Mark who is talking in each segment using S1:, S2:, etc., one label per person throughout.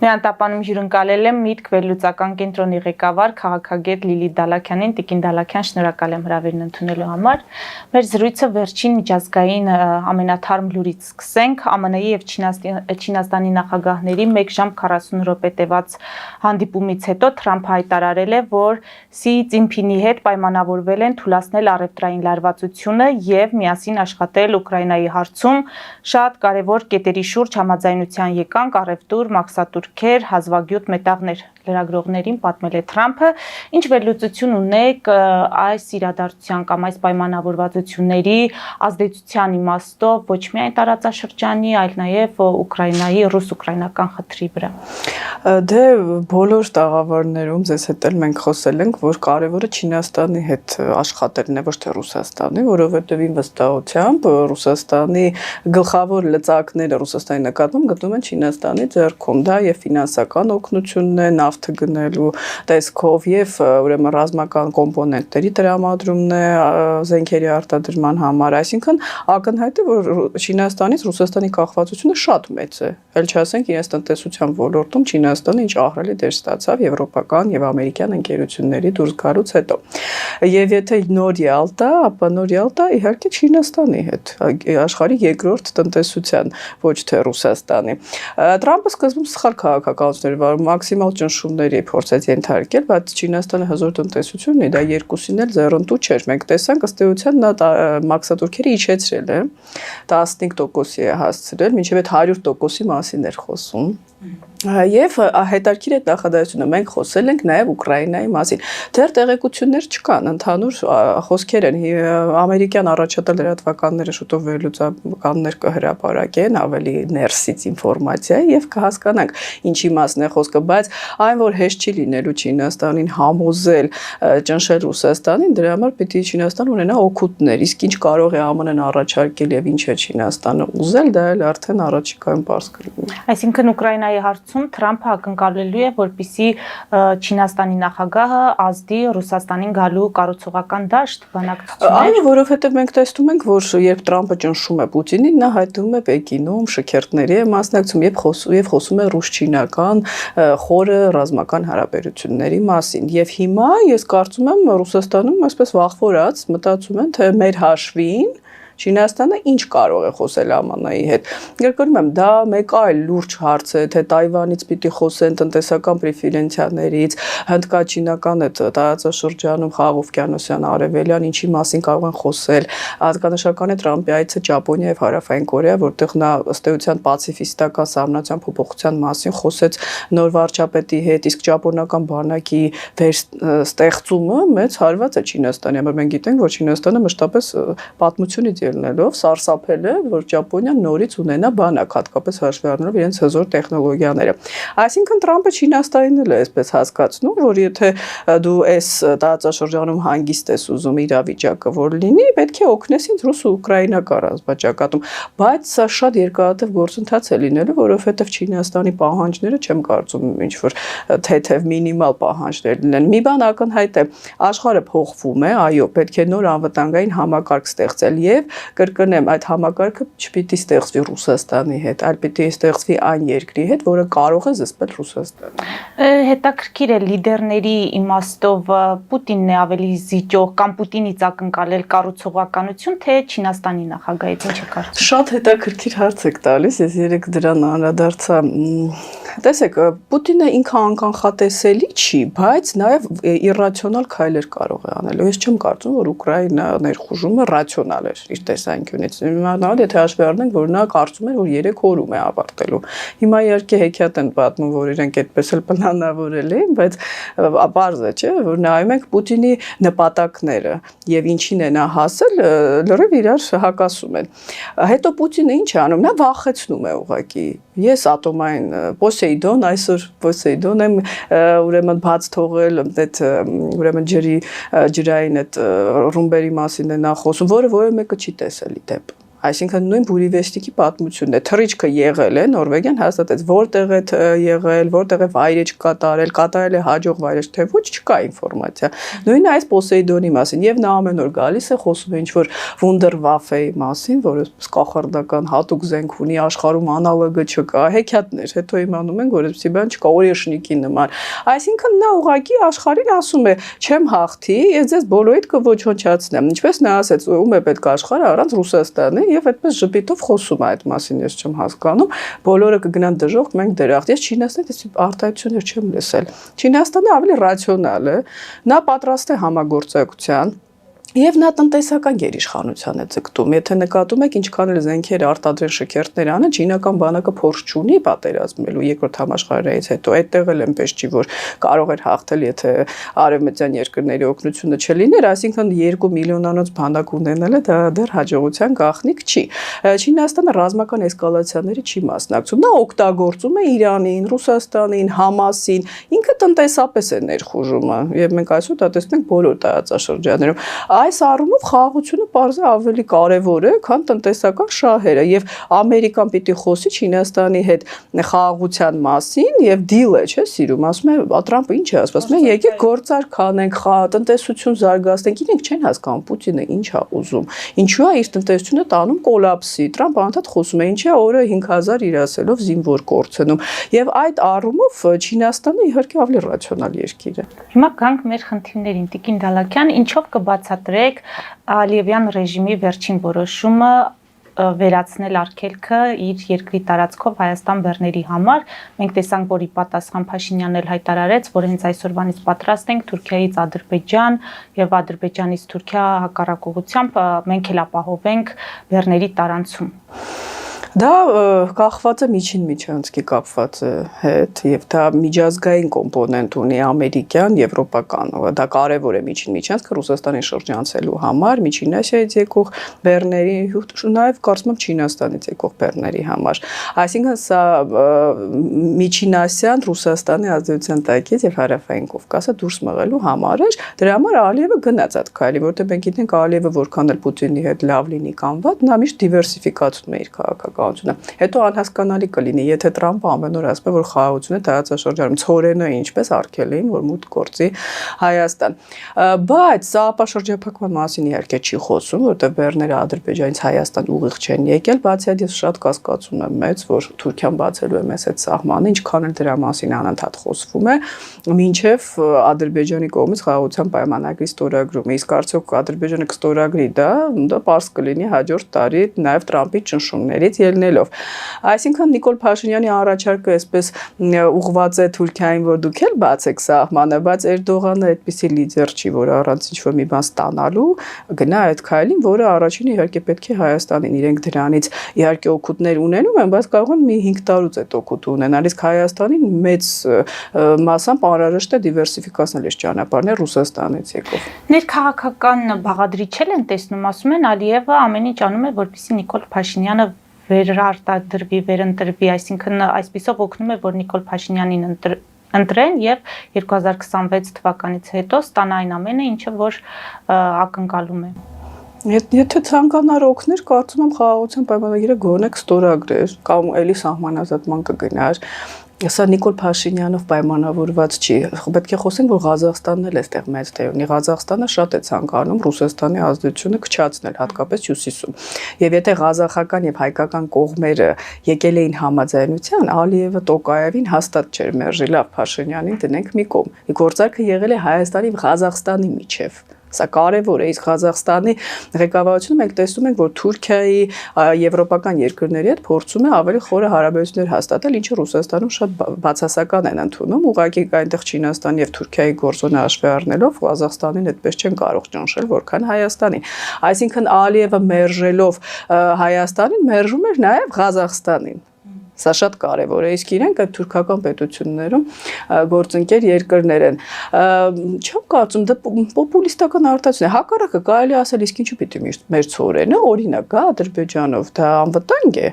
S1: Նրան տապանում հյուրընկալել եմ Միտք վերլուծական կենտրոնի ղեկավար քաղաքագետ Լիլիթ Դալաքյանին։ Տիկին Դալաքյան, շնորհակալ եմ հրավերն ընդունելու համար։ Մեր զրույցը վերջին միջազգային ամենաթարմ լուրից սկսենք։ ԱՄՆ-ի եւ Չինաստանի նախագահների 1 ժամ 40 րոպե տևած հանդիպումից հետո Թրամփը հայտարարել է, որ Սի Ցինփինի հետ պայմանավորվել են թուլացնել առևտրային լարվածությունը եւ միասին աշխատել Ուկրաինայի հարցում։ Շատ կարևոր կետերի շուրջ համաձայնության եկանք առևտուր, մաքսատուրքեր, հազվագյուտ մետաղներ, լրագրողներին պատմել է Թրամփը։ Ինչ վերլուծություն ունեք այս իրադարձության կամ այս պայմանավորվածությունների ազդեցության իմաստով ոչ միայն տարածաշրջանի, այլ նաև Ուկրաինայի ռուս-ուկրաինական խնդրի վրա։
S2: Դե բոլոր տաղավարներում ձեզ հետ էլ մենք խոսել ենք, որ կարևորը Չինաստանի հետ աշխատելն է, ոչ թե Ռուսաստանի, որովհետև իմ վստահությամբ Ռուսաստանի գլխավոր լծակները Ռուսաստանի նկատմամբ գտնվում են Չինաստանի ձեռքում, դա եւ ֆինանսական օգնությունն է, նավթը գնելու տեսքով եւ ուրեմն ռազմական կոմպոնենտների տրամադրումն է զենքերի արտադրման համար, այսինքն ակնհայտ է, որ Չինաստանից Ռուսաստանի կախվածությունը շատ մեծ է, ել չասենք իրենց տնտեսության ոլորտում Չինաստանը ինչ ահռելի դեր ստացավ եվրոպական եւ ամերիկյան ընկերությունների դուրս գալուց հետո։ Եվ եթե նորյալ տա, ապա նորյալ տա իհարկե Չինաստանի հետ, աշխարհի երկրորդ տնտեսության, ոչ թե Ռուսաստանի։ Թրամփը սկզբում սխալ քաղաքականություն էր վարում, մաքսիմալ ճնշումների փորձեց ենթարկել, բայց Չինաստանը հզոր տնտեսություն ունի, դա երկուսին էլ ձեռնտու չէր։ Մենք տեսանք ըստ էության նա մաքսատուրքերը իջեցրել է, 15%-ի է հասցրել, մինչև այդ 100%-ի մասին էր խոսում։ Եվ հետաքրքիր է նախադասությունը, մենք խոսել ենք նաև Ուկրաինայի մասին։ Դեռ տեղեկություններ չկան, ընդհանուր խոսքեր են, ամերիկյան առաջատար լրատվականները շուտով վերլուծականներ կհրապարակեն, ավելի ներսից ինֆորմացիա եւ կհասկանանք ինչի մասն է խոսքը, բայց այն որ հեշտ չի լինելու Չինաստանին համոզել ճնշել Ռուսաստանին, դրա համար պիտի Չինաստանը ունենա օգուտներ, իսկ ինչ կարող է ԱՄՆ-ն առաջարկել եւ ինչ է Չինաստանը ուզել, դա էլ արդեն առաջիկայում պարզ կլինի։
S1: Այսինքն Ուկրաինայի հարցում Թրամփը ակնկալելու է, որպեսզի Չինաստանի նախագահը ազդի Ռուսաստանին գալու կառուցողական դաշտ բանակցություններ։
S2: Այո, որովհետև մենք տեսնում ենք, որ երբ Թրամփը ճնշում է Պուտինին, նա հայտնվում է Պեկինում, շքերթների է մասնակցում եւ խոսում է ռուս-չինական խորը ռազմական հարաբերությունների մասին։ Եվ հիմա ես կարծում եմ Ռուսաստանում այսպես վախվորած մտածում են, թե մեր հաշվին Չինաստանը ինչ կարող է խոսել ԱՄՆ-ի հետ։ Գրկում եմ, դա մեկ այլ լուրջ հարց է, թե Թայվանից պիտի խոսեն տնտեսական պրեֆերենցիաներից, հնդկա-չինական այդ տարածաշրջանում Խաղաղօվկիանոսյան արևելյան ինչի մասին կարող են խոսել։ Հատկանշական է Թրամփի այցը Ճապոնիա եւ Հարավային Կորեա, որտեղ նա ըստ էության պացիֆիստական սահմանության փոփոխության մասին խոսեց նոր վարչապետի հետ, իսկ ճապոնական բանակի վերստեղծումը մեծ հարված է Չինաստանի համար։ Մենք գիտենք, որ Չինաստանը մշտապես պատմությունից ելնելով սարսափել է, որ Ճապոնիան նորից ունենա բանակ, հատկապես հաշվի առնելով իրենց հզոր տեխնոլոգիաները։ Այսինքն Թրամփը Չինաստանին էլ է այսպես հասկացնում, որ եթե դու այս տարածաշրջանում հանգիստ ես ուզում իրավիճակը որ լինի, պետք է օգնես ինձ ռուս-ուկրաինական ռազմաճակատում, բայց սա շատ երկարատև գործընթաց է լինելու, որովհետև Չինաստանի պահանջները չեմ կարծում ինչ որ թեթև մինիմալ պահանջներ լինեն։ Մի բան ակնհայտ է, աշխարհը փոխվում է, այո, պետք է նոր անվտանգային համակարգ ստեղծել եւ կրկնեմ, այդ համակարգը չպիտի ստեղծվի Ռուսաստանի հետ, այլ պիտի ստեղծվի այն երկրի հետ, որը կարող է զսպել Ռուսաստանին։
S1: Հետաքրքիր է լիդերների իմաստով Պուտինն է ավելի զիջող կամ Պուտինից ակնկալել կառուցողականություն, թե Չինաստանի նախագահից, ինչ է կարծում։
S2: Շատ հետաքրքիր հարց եք տալիս, ես երեք դրան անդրադարձա։ Տեսեք, Պուտինը ինքը անկանխատեսելի չի, բայց նաև իռացիոնալ քայլեր կարող է անել։ Ես չեմ կարծում, որ Ուկրաինա ներխուժումը ռացիոնալ էր իր տեսանկյունից։ Իմանալ, եթե հաշվի առնենք, որ նա կարծում էր, որ 3 օրում է ավարտելու։ Հիմա իհարկե հեքիաթ են պատմում, որ իրենք այդպես էլ պլանավորել էին, բայց պարզ է, չէ, որ նայում ենք Պուտինի նպատակները եւ ինչին է նա հասել, լրիվ իրար հակասում են։ Հետո Պուտինը ինչ է անում, նա վախեցնում է ուղղակի։ Ես ատոմային Պոսեյդոն, այսօր Պոսեյդոն եմ ուրեմն բաց թողել, այդ ուրեմն ջրային այդ ռումբերի մասին է նա խոսում, որը որևէ մեկը չի տեսել ի դեպ։ Այսինքն նույն Բուրիվեստիկի պատմությունն է, թռիչքը եղել է, Նորվեգիան հաստատեց, որտեղ է եղել, որտեղ է վայրեջք կատարել է հաջող վայրեջք, թե ոչ, չկա ինֆորմացիա։ Նույնը այս Պոսեյդոնի մասին, եւ նա ամեն օր գալիս է խոսում է ինչ-որ Վունդերվաֆեի մասին, որը կախարդական հատուկ զենք ունի, աշխարհում անալոգը չկա, հեքիաթներ, հետո իմանում ենք, որ այսպեսի բան չկա, օրեշնիկի նման։ Այսինքն նա ուղղակի աշխարհին ասում է, չեմ հաղթի, ես ձեզ բոլորիդ կոչոնչացնեմ։ Ինչպես նա ասեց, ում է պետք աշխարհը առանց Ռուսաստանի, եւ այդպես ժպիտով խոսում է այդ մասին, ես չեմ հասկանում, բոլորը կգնան դժոխք, մենք դրախտ։ Ես Չինաստանից արտահայտություններ չեմ լսել։ Չինաստանը ավելի ռացիոնալ է, նա պատրաստ է համագործակցության Եվ նա տնտեսական գերիշխանության է ձգտում։ Եթե նկատում եք, ինչքան էլ զենքեր արտադրեն շքերթներ անը, չինական բանակը փորձ չունի պատերազմելու երկրորդ համաշխարհայից հետո։ Այդտեղ էլ այնպես չի, որ կարող էր հաղթել, եթե արևմտյան երկրների օգնությունը չլիներ, այսինքն 2 միլիոնանոց բանակ ունենալը դա դեռ հաջողության գաղտնիք չի։ Չինաստանը ռազմական էսկալացիաների չի մասնակցում։ Նա օգտագործում է Իրանին, Ռուսաստանին, Համասին, ինքը տնտեսապես է ներխուժումը, եւ մենք այսօր դա տեսնում ենք բոլոր տարածաշրջաններում։ Այս առումով խաղաղությունը պարզը ավելի կարևոր է, քան տնտեսական շահերը եւ Ամերիկան պիտի խոսի Չինաստանի հետ խաղաղության մասին եւ դիլ է, չէ՞, սիրում, ասում է Տրամպը ինչ է ասում, ասում է եկեք գործար քանենք, տնտեսություն զարգացնենք, իրենք չեն հասկանում Պուտինը ինչ է ուզում, ինչու է իր տնտեսությունը տանում կոլապսի, Տրամպը անդադ խոսում է ինչ է օրը 5000 իր ասելով զինվոր կորցնում եւ այդ առումով Չինաստանը իհարկե ավելի ռացիոնալ երկիր է։
S1: Հիմա գանք մեր խնդիրներին, Տիկին Դալաքյան, ինչով կբացատրեք Ալիևյան ռեժիմի վերջին որոշումը վերացնել արգելքը իր երկրի տարածքով Հայաստան բեռների համար։ Մենք տեսանք, որ ի պատասխան Փաշինյանն էլ հայտարարեց, որ հենց այսօրվանից պատրաստ ենք Թուրքիայից Ադրբեջան եւ Ադրբեջանից Թուրքիա հակառակողությամբ մենք էլ ապահովենք բեռների տարանցում։
S2: Դա կախված է միջին միջանցքի կապված հետ եւ դա միջազգային կոմպոնենտ ունի ամերիկյան, եվրոպական։ Դա կարեւոր է միջին միջանցքը Ռուսաստանի շրջանցելու համար, Միջին Ասիայից եկող բեռների, նաեւ կարծում եմ Չինաստանից եկող բեռների համար։ Այսինքն սա Միջին Ասիան Ռուսաստանի ազդեցության տակից եւ Հարավային Կովկասը դուրս մղելու համար էր։ Դրա համար Ալիևը գնաց այդ քայլի, որտեղ մենք գիտենք Ալիևը որքան էլ Պուտինի հետ լավ լինի կամ վատ, նա միշտ դիվերսիֆիկացնում է իր քաղաքականությունը։ Հետո անհասկանալի կլինի, եթե Տրամպը ամեն օր ասում է, որ խաղաղությունը տարածաշրջանում ցորենը ինչպես արգելեին, որ մուտք գործի Հայաստան։ Բայց սա ապաշրջափակման մասին իհարկե չի խոսում, որտեղ բեռները Ադրբեջանից Հայաստան ուղիղ չեն եկել, բացի այդ ես շատ կասկածում եմ մեծ, որ Թուրքիան բացելու է մեզ այդ սահմանը, ինչքան էլ դրա մասին անընդհատ խոսվում է, մինչև Ադրբեջանի կողմից խաղաղության պայմանագրի ստորագրումը։ Իսկ արդյոք Ադրբեջանը կստորագրի դա պարզ կլինի հաջորդ տարի նաև Տրամպի ճնշումներից ելնելով։ Այսինքն Նիկոլ Փաշինյանի առաջարկը այսպես ուղղված է Թուրքիային, որ դուք էլ բացեք սահմանը, բայց Էրդողանը այդպիսի լիդեր չի, որ առանց ինչ-որ մի բան ստանալու գնա այդ քայլին, որը առաջինը իհարկե պետք է Հայաստանին, իրենք դրանից իհարկե օգուտներ ունենում են, բայց կարող են մի 5 տարուց այդ օգուտ ունենալ, իսկ Հայաստանին մեծ մասամբ անհրաժեշտ է դիվերսիֆիկացնել այս ճանապարհները Ռուսաստանից եկող։
S1: Ներքաղաքական բաղադրիչ են տեսնում, ասում են Ալիևը ամեն ինչ անում է, որպեսզի Նիկոլ Փաշինյանը վերարտադրվի, վերընտրվի, այսինքն այսպիսով օգնում է, որ Նիկոլ Փաշինյանին ընտրեն եւ 2026 թվականից հետո ստանա այն ամենը, ինչը որ ակնկալում է։
S2: Եթե ցանկանար օգներ, կարծում եմ խաղաղության պայմանագիրը գոնե կստորագրեր կամ էլի սահմանազատման կգնար։ Սա Նիկոլ Փաշինյանով պայմանավորված չի։ Պետք է խոսենք, որ Ղազախստանն էլ էստեղ մեծ դեր ունի։ Ղազախստանը շատ է ցանկանում Ռուսաստանի ազդեցությունը քչացնել, հատկապես հյուսիսում։ Եվ եթե ղազախական եւ հայկական կողմերը եկել էին համաձայնության, Ալիևը Տոկաևին հաստատ չէր մերժի, լավ Փաշինյանին դնենք մի կողմ։ Գործարքը եղել է Հայաստանի եւ Ղազախստանի միջև։ Սա կարևոր է, իսկ Ղազախստանի ղեկավարությունը մենք տեսնում ենք, որ Թուրքիայի եվրոպական երկրների հետ փորձում է ավելի խորը հարաբերություններ հաստատել, ինչը Ռուսաստանում շատ բացասական են ընդունում, ուղղակի այնտեղ Չինաստանի եւ Թուրքիայի գործոնը հաշվի առնելով Ղազախստանին այդպես չեն կարող ճնշել, որքան Հայաստանին։ Այսինքն Ալիևը մերժելով Հայաստանին, մերժում էր նաեւ Ղազախստանին։ Սա շատ կարևոր է, իսկ իրենք այդ թուրքական պետություններում գործընկեր երկրներ են։ Չեմ կարծում, դա պոպուլիստական արտահայտություն է։ Հակառակը կարելի ասել, իսկ ինչու պիտի մեր ցորենը օրինակ գա Ադրբեջանով, դա անվտանգ է։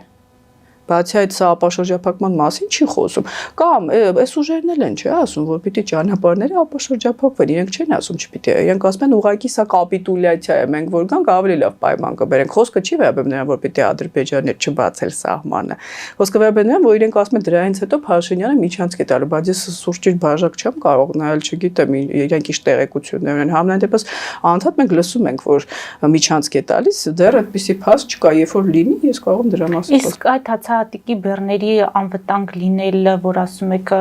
S2: Բացի այդ սա ապաշրջափակման մասին չի խոսում։ Կամ այս ուժերն էլ են, չէ՞, ասում, որ պիտի ճանապարհները ապաշրջափակվեն, իրենք չեն ասում, չպիտի։ Իրենք ասում են ուղղակի սա կապիտուլյացիա է, մենք որ գանք ավելի լավ պայման կբերենք։ Խոսքը չի վերաբերում նրան, որ պիտի Ադրբեջանը չբացել սահմանը։ Խոսքը վերաբերում նրան, որ իրենք ասում են դրանից հետո Փաշինյանը միջանցք է տալու, բայց ես սուրճի բաժակ չեմ կարող նայել, չգիտեմ, իրենք ինչ տեղեկություններ ունեն։ Համենայն դեպս անդադ մենք լսում ենք, որ միջանցք է տալիս, դեռ այդպիսի փաստ չկա, երբ որ լինի, ես կարող եմ դրա մասին
S1: Իսկ այդ հացահատիկի բեռների անվտանգ լինելը, որ ասում եք,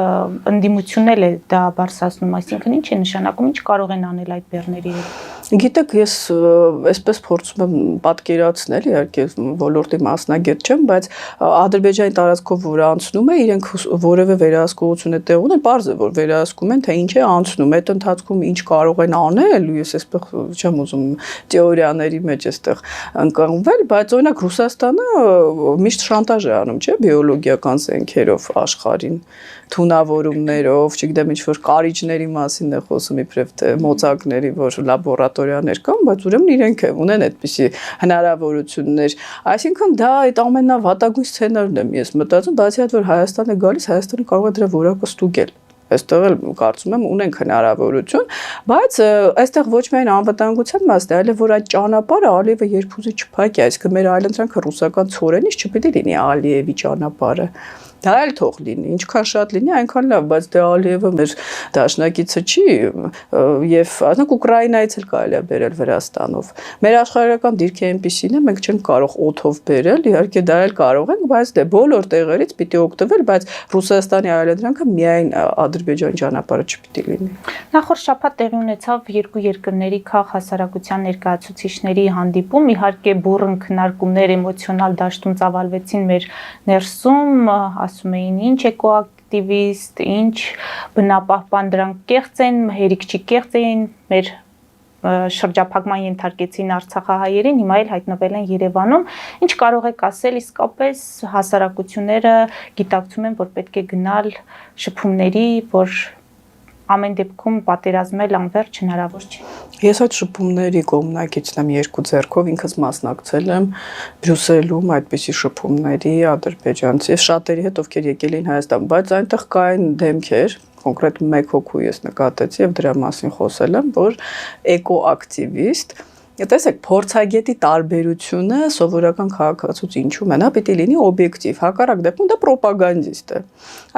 S1: ընդդիմությունն է դա բարձրացնում, այսինքն ինչ է նշանակում, ինչ կարող են անել այդ բեռների հետ։
S2: Գիտեք, ես այսպես փորձում եմ պատկերացնել, իհարկե ոլորտի մասնագետ չեմ, բայց Ադրբեջանի տարածքով որ անցնում է, իրենք որևէ վերահսկողություն է տեղ ունեն, պարզ է, որ վերահսկում են, թե ինչ է անցնում, այդ ընթացքում ինչ կարող են անել, ես այսպես չեմ ուզում թեորիաների մեջ այստեղ ընկղմվել, բայց օրինակ Ռուսաստանը միշտ շանտաժ է անում, չէ՞, բիոլոգիական զենքերով աշխարհին, թունավորումներով, չգիտեմ ինչ որ կարիճների մասին է խոսում, իբրև թե մոծակների, որ լաբորատորիաներ կան, բայց ուրեմն իրենք ունեն այդպիսի հնարավորություններ։ Այսինքն դա այդ ամենավատագույն սցենարն եմ ես մտածում, բացի այդ որ Հայաստան է գալիս, Հայաստանը կարող է դրա որակը ստուգել։ Այստեղ էլ կարծում եմ ունենք հնարավորություն, բայց այստեղ ոչ միայն անվտանգության մասն է, այլև որ այդ ճանապարհը Ալիևը երբուզի չփակի, այսինքն մեր այլընտրանքը ռուսական ցորենից չպիտի լինի Ալիևի ճանապարհը։ Դա էլ թող լինի, ինչքան շատ լինի, այնքան լավ, բայց դե Ալիևը մեր դաշնակիցը չի եւ ասենք Ուկրաինայից էլ կարելի է բերել Վրաստանով։ Մեր աշխարհական դիրքը այնպեսին է, մենք չենք կարող օդով բերել, իհարկե դա էլ կարող ենք, բայց դե բոլոր տեղերից պիտի օգտվել, բայց Ռուսաստանի այլընտրանքը միայն Ադրբեջանի ճանապարհը չպիտի լինի։
S1: Նախորդ շաբաթ տեղի ունեցավ երկու երկրների քաղաքասարակության ներկայացուցիչների հանդիպում, իհարկե բուռն քննարկումներ, էմոցիոնալ դաշտում ծավալվեցին մեր ներսում, ասում էին ինչ էկոակտիվիստ, ինչ բնապահպան, դրանք կեղծ են, հերիք չի կեղծ էին, մեր շրջափակման ենթարկեցին արցախահայերին, հիմա էլ հայտնվել են Երևանում։ Ինչ կարող եք ասել, իսկապես հասարակությունները գիտակցում են, որ պետք է գնալ շփումների, որ ամեն դեպքում պատերազմել անվերջ հնարավոր չէ։
S2: Ես այդ շփումների կողմնակիցն եմ երկու ձեռքով, ինքս մասնակցել եմ Բրյուսելում այդպիսի շփումների ադրբեջանցի շատերի հետ, ովքեր եկել էին Հայաստան, բայց այնտեղ կային դեմքեր, կոնկրետ մեկ հոգու ես նկատեցի եւ դրա մասին խոսել եմ, որ էկոակտիվիստ Տեսեք, փորձագետի տարբերությունը սովորական քաղաքացուց ինչու՞մ է, նա պիտի լինի օբյեկտիվ, հակառակ դեպքում դա պրոպագանդիստ է։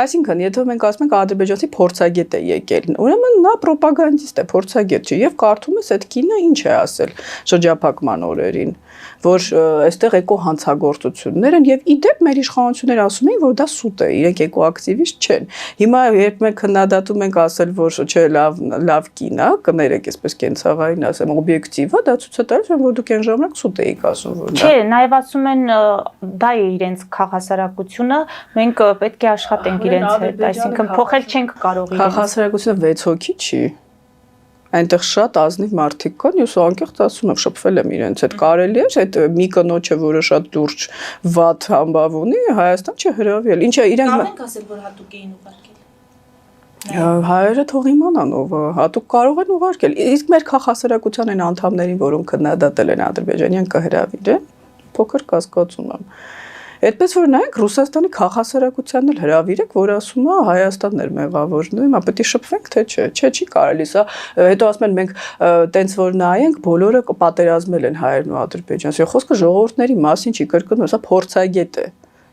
S2: Այսինքն, եթե մենք ասում ենք ադրբեջանցի փորձագետ է եկել, ուրեմն նա պրոպագանդիստ է, փորձագետ չէ, եւ կարդում ես այդ կինը ինչ է ասել շրջափակման օրերին, որ այստեղ էկո հանցագործություններ են եւ իդեպ մեր իշխանությունները ասում էին, որ դա սուտ է, իրենք էկոակտիվիստ չեն։ Հիմա երբ մենք քննադատում ենք ասել, որ չէ, լավ կին է, կներեք, այսպես կենցաղային ասեմ, օբյեկտիվ է, դա ցույց է տալիս, որ դուք այն ժամանակ սուտ էիք ասում, որ դա։
S1: Չէ, նաեւ ասում են դա է իրենց քաղաքասարակությունը, մենք պետք է աշխատենք իրենց հետ, այսինքն փոխել չենք կարող իրենց։
S2: Քաղաքասարակությունը 6 հոգի չի։ Այնտեղ շատ ազնիվ մարդիկ կան, ես անկեղծ ասում եմ, շփվել եմ իրենց հետ, կարելի է այդ մի կնոջը, որը շատ լուրջ վատ համբավ ունի, Հայաստան չհրավիրել։ Ինչա իրենք
S1: Կարող ենք ասել, որ հատուկ էին ուղարկել։
S2: Հայերը թող իմանան, ով հատուկ կարող են ուղարկել։ Իսկ մեր քաղաքասարակության այն անդամներին, որոնք քննադատել են ադրբեջանյան կհրավիրեն, փոքր կասկածում եմ։ Այդպես որ նայեք Ռուսաստանի քաղաքասարակությանն էլ հրավիրեք, որ ասում է Հայաստանն էր մեղավորն ու հիմա պետք է շփվենք թե չէ, չի կարելի, սա հետո ասում են մենք տենց որ նայենք բոլորը պատերազմել են հայերն ու ադրբեջանցի, խոսքը ժողովուրդների մասին չի կրկնում, սա փորձագետ է։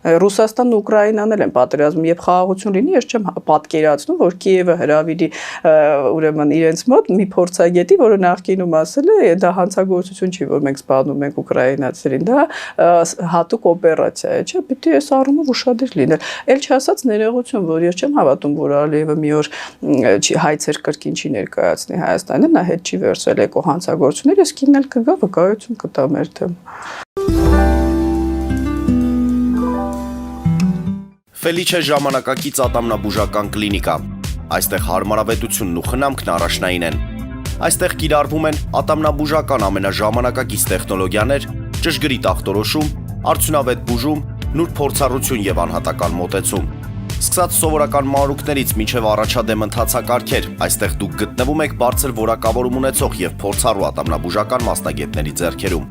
S2: Ռուսաստանն ու Ուկրաինան էլ են պատերազմում, եւ խաղաղություն լինի, ես չեմ պատկերացնում, որ Կիևը հրավիրի ուրեմն իրենց մոտ մի փորձագետի, որը նախկինում ասել է, դա հանցագործություն չի, որ մենք սպանում ենք ուկրաինացիներին, դա հատուկ օպերացիա է, չէ՞, պիտի այս առումով ուշադիր լինել։ Էլ չասած ներողություն, որ ես չեմ հավատում, որ Ալիևը մի օր հայցեր կրկին չի ներկայացնի Հայաստանին, նա հետ չի վերցրել էկո հանցագործություններ, ես կինել կգա, վկայություն կտա մեր դեմ։
S3: Ֆելիչե ժամանակակից ատամնաբուժական կլինիկա։ Այստեղ հարմարավետությունն ու խնամքն առաջնային են։ Այստեղ կիրառվում են ատամնաբուժական ամենաժամանակակից տեխնոլոգիաներ, ճշգրիտ ախտորոշում, արդյունավետ բուժում, նուրբ փորձառություն եւ անհատական մոտեցում։ Սկսած սովորական մանրուքներից մինչև առաջադեմ ընթացակարգեր, այստեղ դուք գտնվում եք բարձր որակավորում ունեցող եւ փորձառու ատամնաբուժական մասնագետների ձեռքերում։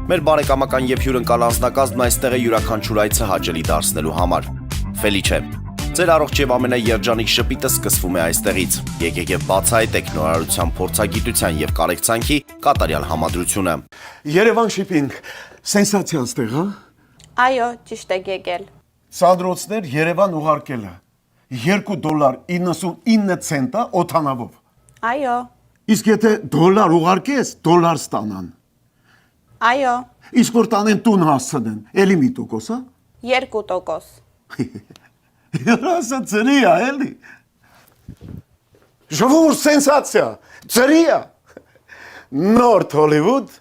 S3: Մեր բարեկամական եւ հյուրընկալ անձնակազմն այստեղ է յուրաքանչյուր այցը հաճելի դարձնելու համար։ Ֆելիչե, ձեր առողջ եւ ամենաերջանիկ շպիտը սկսվում է այստեղից։ Եկեք եւ բացահայտեք նորարարության, փորձագիտության եւ կարեկցանքի կատարյալ համադրությունը։
S4: Երևան շիփինգ, սենսացիա ստեղ, հա։
S5: Այո, ճիշտ եք եկել։
S4: Սադրոցներ Երևան ուղարկելը $2.99 օթանավով։
S5: Այո,
S4: Իսկ եթե դոլար ուղարկես, դոլար ստանան։
S5: այո,
S4: Իսկ որ տանեն տուն հասցնեն, էլի մի տոկոս, հա։
S5: 2%։
S4: Երասը ծրի է, էլի։ Ժողովուրդ սենսացիա, ծրի է։ Նորթ Հոլիվուդ,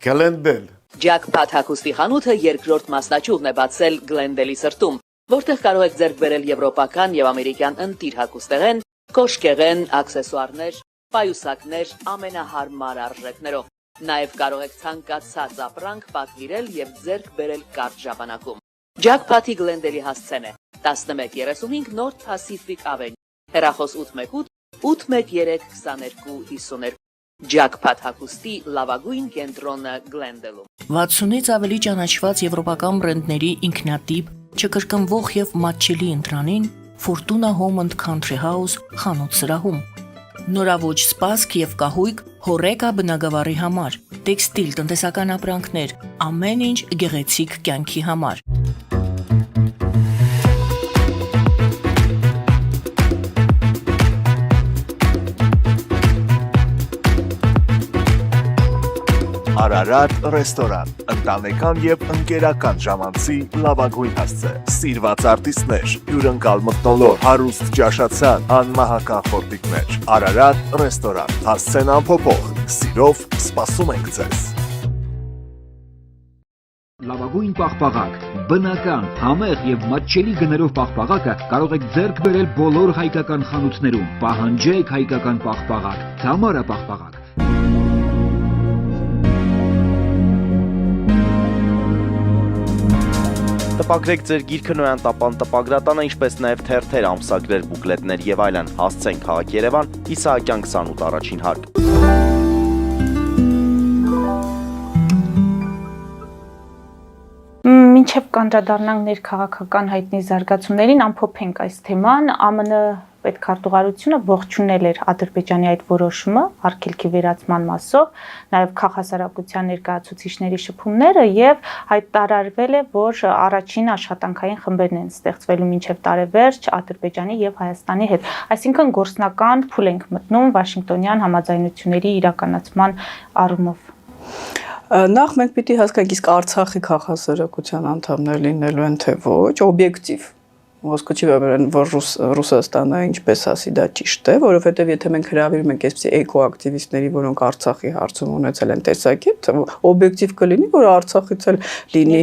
S4: Գլենդել։
S6: Ջակփաթ հագուստի խանութը երկրորդ մասնաճյուղն է բացել Գլենդելի սրտում, որտեղ կարող եք ձեռք բերել եվրոպական եւ ամերիկյան ընտիր հագուստեղեն, կոշկեղեն, աքսեսուարներ, պայուսակներ ամենահարմար արժեքներով։ Նաեւ կարող եք ցանկացած ապրանք պատվիրել եւ ձեռք բերել կարճ ժամանակում։ Ջակփաթի Գլենդելի հասցեն է 1135 North Pacific Avenue, հեռախոս 818 813 2252։ Ջակփաթ հագուստի լավագույն կենտրոնը Գլենդելում։ 60-ից ավելի ճանաչված եվրոպական բրենդների ինքնատիպ, չկրկնվող եւ մատչելի ընտրանին Fortuna Home and Country House խանութ սրահում։ Նորավոճ սպասք եւ կահույք հորեկա բնագավառի համար, տեքստիլ, տնտեսական ապրանքներ, ամեն ինչ գեղեցիկ կյանքի համար։
S7: Արարատ ռեստորան, ընտանեկան եւ ընկերական ժամանցի լավագույն հասցե, սիրված արտիստներ, հյուրընկալ մթնոլորտ, հարուստ ճաշացան, անմահական խորտիկներ, Արարատ ռեստորան, հասցեն անփոփոխ, սիրով սպասում ենք ձեզ։
S8: Լավագույն պաղպաղակ, բնական, համեղ եւ մատչելի գներով պաղպաղակը կարող եք ձեռք բերել բոլոր հայկական խանութներում։ Պահանջեք հայկական պաղպաղակ, Թամարա պաղպաղակ։
S3: Տպագրեք ձեր գիրքը Նոյան տապան տպագրատանը, ինչպես նաև թերթեր, ամսագրեր, բուկլետներ եւ այլն։ Հասցեն քաղաք Երևան, Իսահակյան 28 առաջին հարկ։
S1: Մինչև կանդրադառնանք ներքաղաքական հայտնի զարգացումներին, ամփոփենք այս թեման, ԱՄՆ պետքարտուղարությունը ողջունել էր Ադրբեջանի այդ որոշումը արգելքի վերացման մասով, նաև քաղաքասարակության ներկայացուցիչների շփումները եւ հայտարարվել է, որ առաջին աշխատանքային խմբերն են ստեղծվելու մինչև տարեվերջ Ադրբեջանի եւ Հայաստանի հետ։ Այսինքն գործնական փուլ ենք մտնում Վաշինգտոնյան համաձայնությունների իրականացման առումով։
S2: Նախ մենք պիտի հասկանանք, իսկ Արցախի քաղաքասարակության անդամներ լինելու են թե ոչ, օբյեկտիվ ոսկու չի վերաբերեն, որ Ռուսաստանը ինչպես ասի դա ճիշտ է, որովհետև եթե մենք հրավիրում ենք այսպիսի էկոակտիվիստների, որոնք Արցախի հարցում ունեցել են տեսակետ, օբյեկտիվ կլինի, որ Արցախից էլ լինի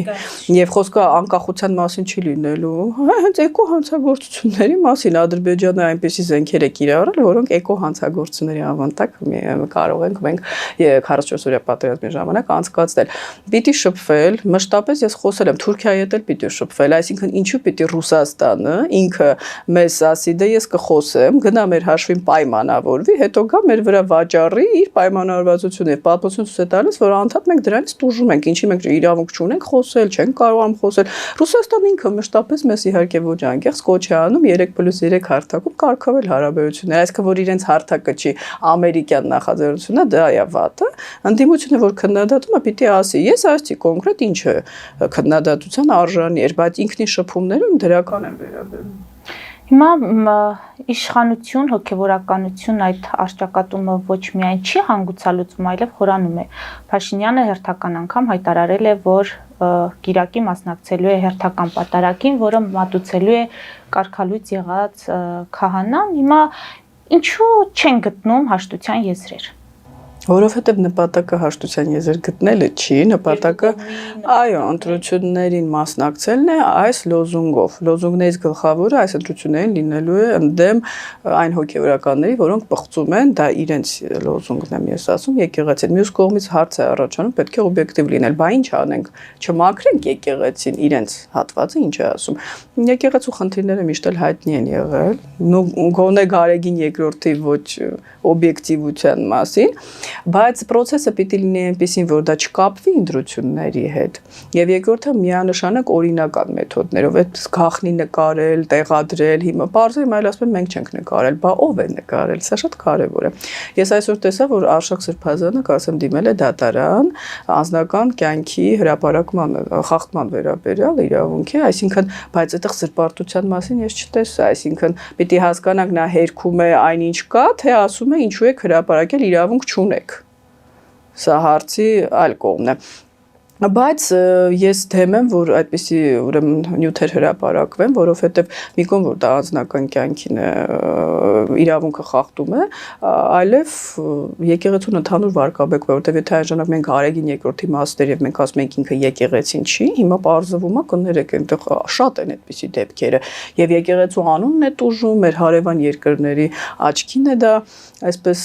S2: եւ խոսքը անկախության մասին չի լինելու, հենց էկո հանցագործությունների մասին Ադրբեջանը այնպիսի զենքեր է կիրառել, որոնք էկո հանցագործությունների ավանդակ կարող ենք մենք 44-օրյա պատերազմի ժամանակ անցկացնել։ Պիտի շփվել, մշտապես ես խոսել եմ Թուրքիայի հետ էլ պիտի շփվել, այսինքն ինչու պիտի Ռուսաստանը ինքը մեզ ասի, դե ես կխոսեմ, գնա մեր հաշվին պայմանավորվի, հետո գա մեր վրա վաճառի իր պայմանավորվածությունը եւ պատմություն ցույց է տալիս, որ անդադ մենք դրանից տուժում ենք, ինչի մենք իրավունք չունենք խոսել, չենք կարողանում խոսել։ Ռուսաստանը ինքը մշտապես մեզ իհարկե ոչ անկեղծ կոչ է անում 3+3 հարթակում կարգավել հարաբերություններ, այսինքն որ իրենց հարթակը չի ամերիկյան նախաձեռնությունը, դա է վատը, ընդդիմությունը որ քննադատում է պիտի ասի, ես ասեցի կոնկրետ ինչ է քննադատության արժանի էր, բայց ինքնին շփումներում դրական են վերաբերվում։
S1: Հիմա իշխանություն, հոգևորականություն այդ արճակատումը ոչ միայն չի հանգուցալուծում, այլև խորանում է։ Փաշինյանը հերթական անգամ հայտարարել է, որ գիրակի մասնակցելու է հերթական պատարագին, որը մատուցելու է կարգալույծ եղած քահանան։ Հիմա ինչու չեն գտնում հաշտության եզրեր։
S2: Որովհետև նպատակը հաշտության եզր գտնելը չի, նպատակը այո, ընտրություններին մասնակցելն է այս լոզունգով։ Լոզունգներից գլխավորը այս ընտրություններին լինելու է ընդդեմ այն հոգևորականների, որոնք պղծում են, դա իրենց լոզունգն եմ ես ասում, եկեղեցին։ Մյուս կողմից հարց է առաջանում, պետք է օբյեկտիվ լինել, բա ինչ անենք, չմաքրենք եկեղեցին, իրենց հատվածը ինչ է ասում։ Եկեղեցու խնդիրները միշտ էլ հայտնի են եղել, գոնե Գարեգին երկրորդի ոչ օբյեկտիվության մասին։ Բայց process-ը պիտի լինի այնպեսին, որ դա չկապվի ընտրությունների հետ։ Եվ երկրորդը միանշանակ օրինական մեթոդներով, այդ գաղտնի նկարել, տեղադրել, հիմա բարձր այլ ասում եմ մենք չենք նկարել, բա ով է նկարել, սա շատ կարևոր է։ Ես այսօր տեսա, որ Արշակ Սրբազանը կարծեմ դիմել է դատարան անձնական կյանքի հրապարակման խախտման վերաբերյալ իրավունքի, այսինքն բայց այդտեղ սրբարտության մասին ես չտեսա, այսինքն պիտի հասկանանք նա հերքում է այնինչ կա, թե ասում է ինչու եք հրապարակել իրավունք չունեք։ Սա հարցի այլ կողմն է։ Բայց ես դեմ եմ, որ այդպիսի ուրեմն նյութեր հրապարակվեն, որովհետև մի կողմ որ դա անձնական կյանքին իրավունքը խախտում է, այլև եկեղեցուն ընդհանուր վարկաբեկում է, որովհետև եթե այն ժամանակ մենք Արեգին երկրորդի մասներ եւ մենք ասում ենք ինքը եկեղեցին չի, հիմա պարզվում է կներեք այնտեղ շատ են այդպիսի դեպքերը եւ եկեղեցու անունն է տուժում, մեր հարևան երկրների աչքին է դա այսպես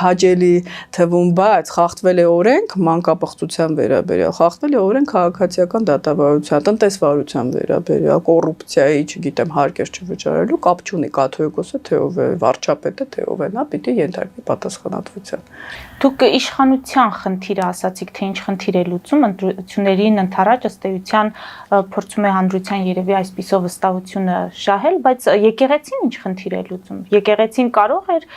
S2: հաճելի թվում, բայց խախտվել է օրենք մանկապղծության վերաբերյալ, խախտվել է օրենք քաղաքացիական դատավարության, տնտեսվարության վերաբերյալ, կոռուպցիայի, չգիտեմ, հարկեր չվճարելու, կապ չունի կաթողիկոսը թե ով է, վարչապետը թե ով է, նա պիտի ենթարկվի պատասխանատվության։
S1: Դուք իշխանության խնդիրը ասացիք, թե ինչ խնդիր է լուծում, ընտրություններին ընդառաջ ըստ էության փորձում է հանրության երևի այսպիսով վստահությունը շահել, բայց եկեղեցին ինչ խնդիր է լուծում։ Եկեղեցին կարող էր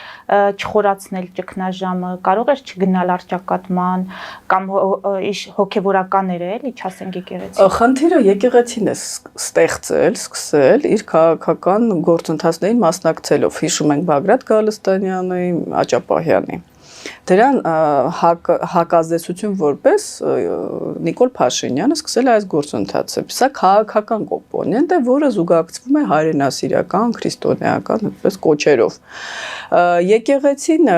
S1: չխորացնել ճգնաժամը, կարող էր չգնալ առճակատման կամ հոգևորականները էլի, չասենք եկեղեցին։
S2: Խնդիրը եկեղեցին է ստեղծել, սկսել իր քաղաքական գործընթացներին մասնակցելով, հիշում ենք Բագրատ Գալստանյանի, Աճապահյանի։ Դրան հակազդեցություն որպես Նիկոլ Փաշինյանը սկսել է այս գործընթացը։ Սա քաղաքական կոմպոնենտ է, որը զուգակցվում է հայրենասիրական, քրիստոնեական այդպես կոչերով։ Եկեղեցին,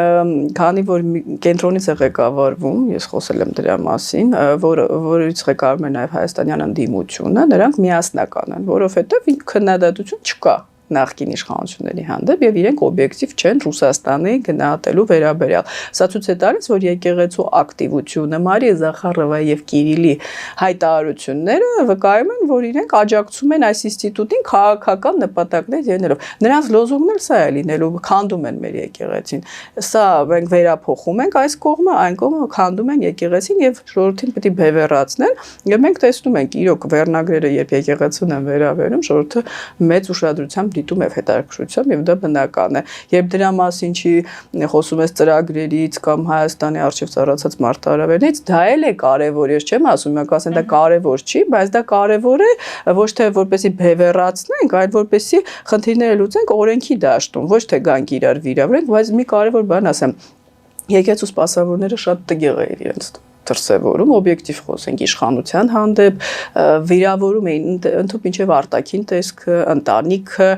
S2: քանի որ կենտրոնից է ղեկավարվում, ես խոսել եմ դրա մասին, որից ղեկավարում է նաև հայաստանյան ընդդիմությունը, նրանք միասնական են, որովհետև քննադատություն չկա նախկին իշխանությունների հանդեպ եւ իրենք օբյեկտիվ չեն Ռուսաստանի գնահատելու վերաբերյալ։ Սա ցույց է տալիս, որ եկեղեցու ակտիվությունը, Մարիա Զախարովայի եւ Կիրիլի հայտարարությունները վկայում են, որ իրենք աջակցում են այս ինստիտուտին քաղաքական նպատակներ ելնելով։ Նրանց լոզունգն էլ սա է լինելու, քանդում են մեր եկեղեցին։ Սա մենք վերափոխում ենք այս կողմը, այն կողմը քանդում են եկեղեցին եւ ժողովրդին պետք է բևեռացնեն։ Եվ մենք տեսնում ենք իրոք վերնագրերը, երբ եկեղեցուն են վերաբերում, ժողովուրդը մեծ ուշադրությամբ դիտում եւ հետաքրքրությամբ եւ դա բնական է։ Երբ դրա մասին չի խոսում ես ծրագրերից կամ Հայաստանի արժեվ ծառացած մարտահրավերներից, դա էլ է կարեւոր, ես չեմ ասում, մենք ասենք դա կարեւոր չի, բայց դա կարեւոր է ոչ թե որպեսի բևեռացնենք, այլ որպեսի խնդիրները լուծենք օրենքի դաշտում, ոչ թե գանք իրար վիրավորենք, բայց մի կարեւոր բան ասեմ, եկեղեցու սպասավորները շատ տգեղ են իրենց դրսևորում, օբյեկտիվ խոսենք իշխանության հանդեպ, վիրավորում էին ընդհանուր մինչև արտաքին տեսքը, ընտանիքը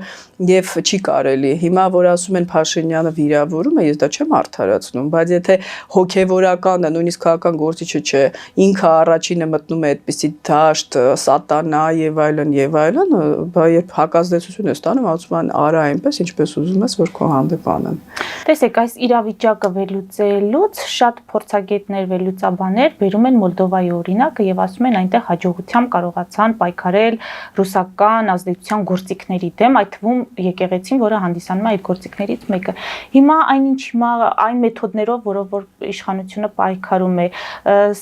S2: եւ չի կարելի։ Հիմա որ ասում են Փաշինյանը վիրավորում է, ես դա չեմ արդարացնում, բայց եթե հոգեվորականը, նույնիսկ քաղաքական գործիչը չէ, ինքը առաջինը մտնում է այդպիսի դաշտ, սատանա եւ այլն, բա երբ հակազդեցություն է ստանում, ասում են արա այնպես, ինչպես ուզում ես, որ քո հանդեպ անեն։
S1: Տեսեք, այս իրավիճակը վերլուծելուց շատ փորձագետներ, վերլուծաբաններ բերում են Մոլդովայի օրինակը եւ ասում են այնտեղ հաջողությամբ կարողացան պայքարել ռուսական ազդեցության գործիքների դեմ, այդ թվում եկեղեցին, որը հանդիսանում է այդ գործիքներից մեկը։ Հիմա այն մեթոդներով, որով որ իշխանությունը պայքարում է,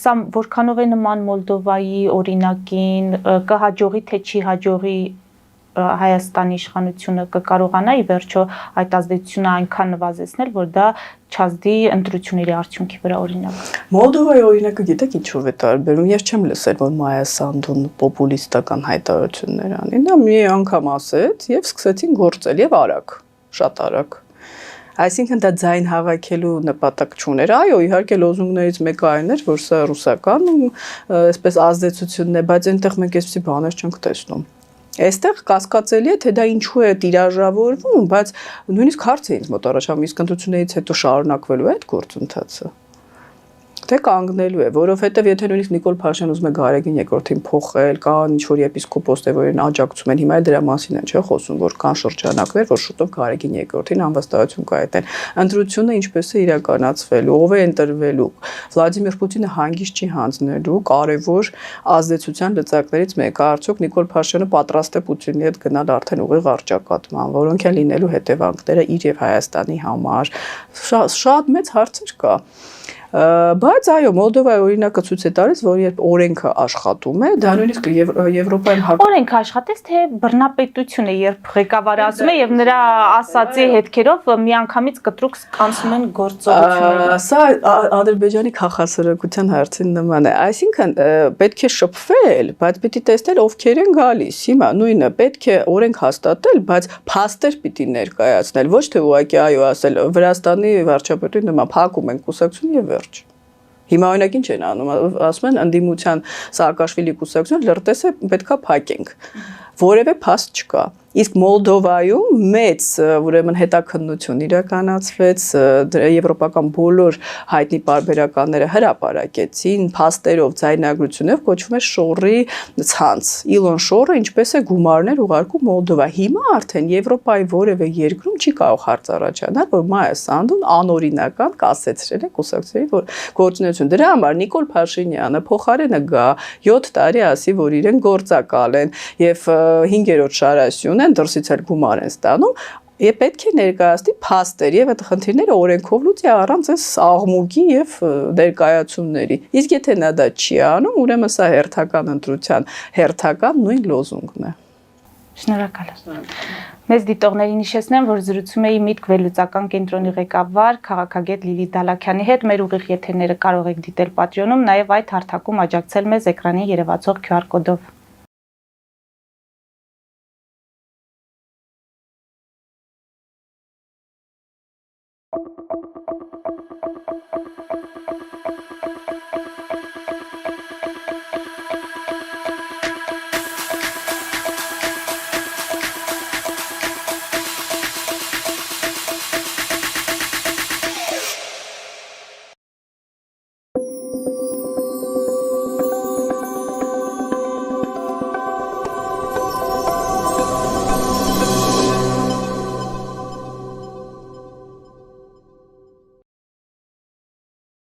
S1: սա որքանով է նման Մոլդովայի օրինակին, կհաջողի թե չի հաջողի Հայաստանի իշխանությունը կկարողանա ի վերջո այդ ազդեցությունը այնքան նվազեցնել, որ դա չազդի ընտրությունների արդյունքի վրա օրինակ։
S2: Մոլդովայի օրինակը գիտեք ինչով է տարբերում։ Ես չեմ լսել, որ Մայա Սանդուն պոպուլիստական հայտարարություններ անի։ Նա մի անգամ ասեց եւ սկսեցին գործել եւ արագ, շատ արագ։ Այսինքն դա ձայն հավաքելու նպատակ չուներ։ Այո, իհարկե լոզունգներից մեկը այն էր, որ սա ռուսական, այսպես ազդեցությունն է, բայց այնտեղ մենք այսպիսի բաներ չենք տեսնում։ Այստեղ կասկածելի է, թե դա ինչու է տիրաժավորվում, բայց նույնիսկ հարց է ինձ մոտ առաջանում, իսկ ընտրություններից հետո շարունակվելու է այդ գործընթացը։ Թե կանգնելու է, որովհետև եթե նույնիսկ Նիկոլ Փաշինյանը ուզում է Գարեգին երկրորդին փոխել, կան ինչ-որ եպիսկոպոսներ, որին աջակցում են, հիմա դրա մասին են, չէ՞, խոսում, որ կան շրջանակներ, որ շուտով Գարեգին երկրորդին անվստահություն կայացնեն։ Ընտրությունը ինչպես է իրականացվելու, ով է ընտրվելու։ Վլադիմիր Պուտինը հանգիստ չի հանձնելու կարևոր ազդեցության լծակներից մեկը, արդյոք Նիկոլ Փաշինյանը պատրաստ է Պուտինի հետ գնալ արդեն ուղիղ առճակատման, որոնք են լինելու հետևանքները իր եւ Հայաստանի համար։ Շատ մեծ հարցեր կա։ Բայց այո, Մոլդովայի օրինակը ցույց է տալիս, որ երբ օրենքը աշխատում է, դա նույնիսկ Եվրոպայում
S1: օրենքը աշխատեց, թե բռնապետություն է, երբ ղեկավարը ասում է եւ նրա ասացի հետքերով միանգամից կտրուկ անցնում են գործողությունները։
S2: Սա Ադրբեջանի քաղաքասրակության հարցին նման է։ Այսինքն պետք է շփվել, բայց պիտի տեսնել ովքեր են գալիս։ Հիմա նույնը պետք է օրենք հաստատել, բայց փաստեր պիտի ներկայացնել, ոչ թե ուղղակի այո ասել Վրաստանի վարչապետի նման փակում են կուսակցություն եւ վերջ։ Հիմա օրինակ ինչ են անում, ասում են ընդդիմության Սաակաշվիլի կուսակցությունը լրտես է պետքա փակենք։ Որևէ փաստ չկա։ Իսկ Մոլդովայում մեծ ուրեմն հետաքննություն իրականացվեց, եվրոպական բոլոր հայտնի պարբերականները հրապարակեցին, փաստերով, ձայնագրությունով, կոչվում է Շորի ցանց։ Իլոն Շորը ինչպես է գումարներ ուղարկում Մոլդովա։ Հիմա արդեն Եվրոպայի որևէ երկրում չի կարող հարց առաջանալ, որ Մայա Սանդուն անօրինական կասեցրել է կուսակցությունների գործունեություն։ Դրա համար Նիկոլ Փաշինյանը փոխարենը գա 7 տարի ասի, որ իրեն գործակալ են եւ 5-րդ շարասյուն են դրսից էլ գումար են ստանում եւ պետք է ներկայացնի փաստեր եւ այդ խնդիրները օրենքով լուծի առանց այս աղմուկի եւ ներկայացումների։ Իսկ եթե նա դա չի անում, ուրեմն սա հերթական ընտրության հերթական նույն լոզունգն է։
S1: Շնորհակալ եմ։ Մեզ դիտողներին հիշեցնեմ, որ զրուցում էի Միտք վերլուծական կենտրոնի ղեկավար քաղաքագետ Լիլիթ Դալաքյանի հետ։ Մեր ուղիղ եթերները կարող եք դիտել Patreon-ում, նաև այդ հարթակում աջակցել մեզ էկրանին երևացող QR կոդով։